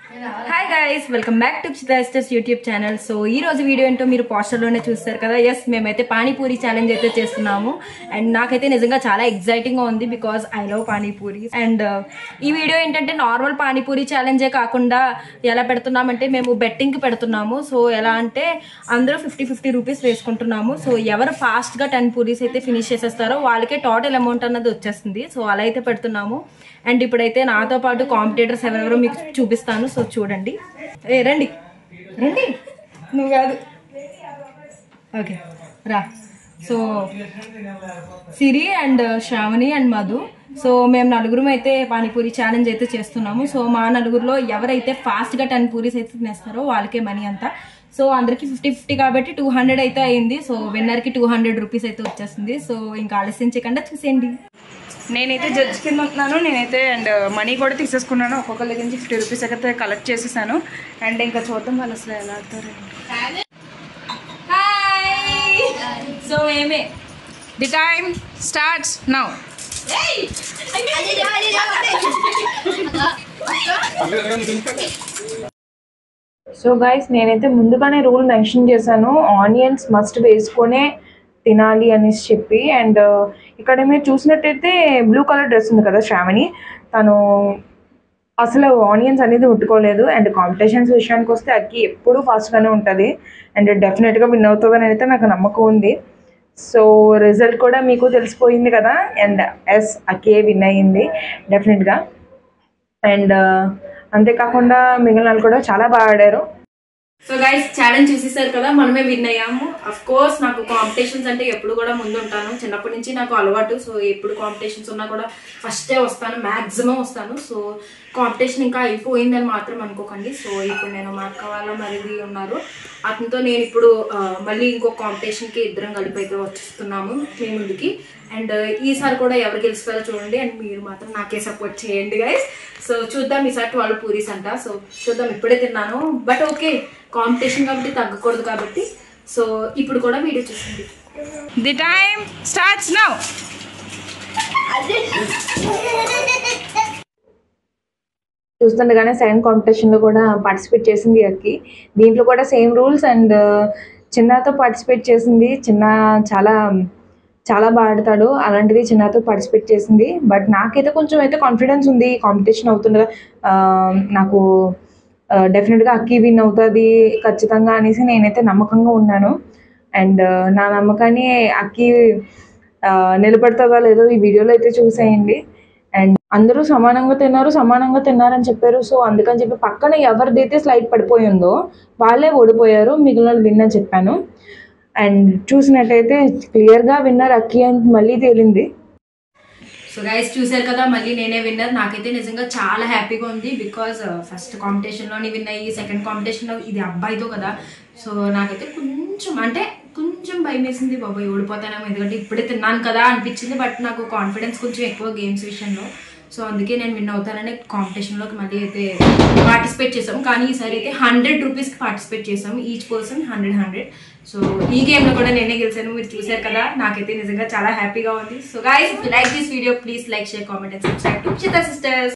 Hi guys, welcome back to Chitra sisters YouTube channel. So ఈ రోజు video ఏంటో మీరు పోస్టర్లోనే చూస్తారు కదా. ఎస్, మేమైతే పానీపూరి ఛాలెంజ్ అయితే చేస్తున్నాము. అండ్ నాకైతే నిజంగా చాలా ఎగ్జైటింగ్గా ఉంది because I love panipuri. And ఈ వీడియో ఏంటంటే నార్మల్ పానీపూరి ఛాలెంజే కాకుండా ఎలా పెడుతున్నామంటే మేము బెట్టింగ్కి పెడుతున్నాము. సో ఎలా అంటే అందరూ 50-50 రూపీస్ వేసుకుంటున్నాము. సో ఎవరు ఫాస్ట్గా 10 పూరీస్ అయితే ఫినిష్ చేసేస్తారో వాళ్ళకే టోటల్ అమౌంట్ అన్నది వచ్చేస్తుంది. సో అలా అయితే పెడుతున్నాము. అండ్ ఇప్పుడైతే నాతో పాటు కాంపిటేటర్స్ ఎవరెవరో మీకు చూపిస్తాను. సో చూడండి. రండి రండి, నువ్వు కాదు, ఓకే రా. So Siri and Shravani and Madhu. So మేము నలుగురం అయితే పానీపూరి ఛాలెంజ్ అయితే చేస్తున్నాము. సో మా నలుగురిలో ఎవరైతే ఫాస్ట్గా 10 పూరీస్ అయితే తినేస్తారో వాళ్ళకే మనీ అంతా. సో అందరికి 50-50 కాబట్టి 200 అయితే అయింది. సో విన్నర్కి 200 రూపీస్ అయితే వచ్చేస్తుంది. సో ఇంకా ఆలస్యం చేయకుండా చూసేయండి. నేనైతే జడ్జ్ కింద ఉంటున్నాను. నేనైతే అండ్ మనీ కూడా తీసేసుకున్నాను. ఒక్కొక్కరి దగ్గర నుంచి 50 రూపీస్ అయితే కలెక్ట్ చేసేసాను. అండ్ ఇంకా చూద్దాం వాళ్ళు అసలు ఎలా ఆడతారు. సో ఏమే the time starts now. So guys, నేనైతే ముందుగానే రూల్ మెన్షన్ చేశాను, ఆనియన్స్ మస్ట్ వేసుకొనే తినాలి అనేసి చెప్పి. అండ్ ఇక్కడ మీరు చూసినట్టయితే బ్లూ కలర్ డ్రెస్ ఉంది కదా శ్రావణి, తను అసలు ఆనియన్స్ అనేది ముట్టుకోలేదు. అండ్ కాంపిటీషన్స్ విషయానికి వస్తే అక్కి ఎప్పుడూ ఫాస్ట్గానే ఉంటుంది అండ్ డెఫినెట్గా విన్ అవుతుందని అయితే నాకు నమ్మకం ఉంది. సో రిజల్ట్ కూడా మీకు తెలిసిపోయింది కదా. అండ్ ఎస్, అక్కే విన్ అయ్యింది డెఫినెట్గా. అండ్ అంతేకాకుండా మిగిలిన వాళ్ళు కూడా చాలా బాగా ఆడారు. సో గైస్, ఛాలెంజ్ చూసేసారు కదా, మనమే విన్ అయ్యాము. అఫ్ కోర్స్ నాకు కాంపిటీషన్స్ అంటే ఎప్పుడు కూడా ముందు ఉంటాను. చిన్నప్పటి నుంచి నాకు అలవాటు. సో ఎప్పుడు కాంపిటీషన్స్ ఉన్నా కూడా ఫస్టే వస్తాను, మ్యాక్సిమం వస్తాను. సో కాంపిటీషన్ ఇంకా అయిపోయిందని మాత్రం అనుకోకండి. సో ఇప్పుడు నేను మా అక్క వాళ్ళ మరిది ఉన్నారు, అతనితో నేను ఇప్పుడు మళ్ళీ ఇంకో కాంపిటీషన్కి ఇద్దరం కలిపి అయితే వచ్చేస్తున్నాము మీ ముందుకి. అండ్ ఈసారి కూడా ఎవరు గెలుస్తారో చూడండి. అండ్ మీరు మాత్రం నాకే సపోర్ట్ చేయండి గైస్. సో చూద్దాం, ఈసారి 12 పూరీస్ అంట. సో చూద్దాం, ఇప్పుడే తిన్నాను బట్ ఓకే, కాంపిటీషన్ కాబట్టి తగ్గకూడదు కాబట్టి. సో ఇప్పుడు కూడా వీడియో చూసింది. The time starts now. చూస్తుండగానే సెకండ్ కాంపిటీషన్లో కూడా పార్టిసిపేట్ చేసింది అక్కి. దీంట్లో కూడా సేమ్ రూల్స్. అండ్ చిన్నతో పార్టిసిపేట్ చేసింది. చిన్న చాలా చాలా బాగా ఆడతాడు, అలాంటిది చిన్నతో పార్టిసిపేట్ చేసింది. బట్ నాకైతే కొంచెం అయితే కాన్ఫిడెన్స్ ఉంది, కాంపిటీషన్ అవుతుండగా నాకు డెఫినెట్గా అక్కి విన్ అవుతుంది ఖచ్చితంగా అనేసి నేనైతే నమ్మకంగా ఉన్నాను. అండ్ నా నమ్మకాన్ని అక్కి నిలబెడతావా లేదో ఈ వీడియోలో అయితే చూసేయండి. అండ్ అందరూ సమానంగా తిన్నారని చెప్పారు. సో అందుకని చెప్పి పక్కన ఎవరిదైతే స్లైడ్ పడిపోయిందో వాళ్ళే ఓడిపోయారు, మిగిలిన విన్ అని చెప్పాను. అండ్ చూసినట్టయితే క్లియర్గా విన్నర్ అక్కి అని మళ్ళీ తేలింది. సో గైస్, చూసారు కదా, మళ్ళీ నేనే విన్నర్. నాకైతే నిజంగా చాలా హ్యాపీగా ఉంది బికాజ్ ఫస్ట్ కాంపిటీషన్లోని విన్ అయ్యి సెకండ్ కాంపిటీషన్లో ఇది అబ్బాయితో కదా. సో నాకైతే కొంచెం భయం వేసింది, బాబాయ్ ఓడిపోతానేమో, ఎందుకంటే ఇప్పుడే తిన్నాను కదా అనిపించింది. బట్ నాకు కాన్ఫిడెన్స్ కొంచెం ఎక్కువ గేమ్స్ విషయంలో. సో అందుకే నేను విన్ అవుతానని కాంపిటీషన్లోకి మళ్ళీ అయితే పార్టిసిపేట్ చేసాము. కానీ ఈసారి అయితే 100 రూపీస్కి పార్టిసిపేట్ చేసాము, ఈచ్ పర్సన్ 100. సో ఈ గేమ్లో కూడా నేనే గెలిచాను, మీరు చూసారు కదా. నాకైతే నిజంగా చాలా హ్యాపీగా ఉంది. So guys, if you like this video please like, share, comment and subscribe to Chitra sisters.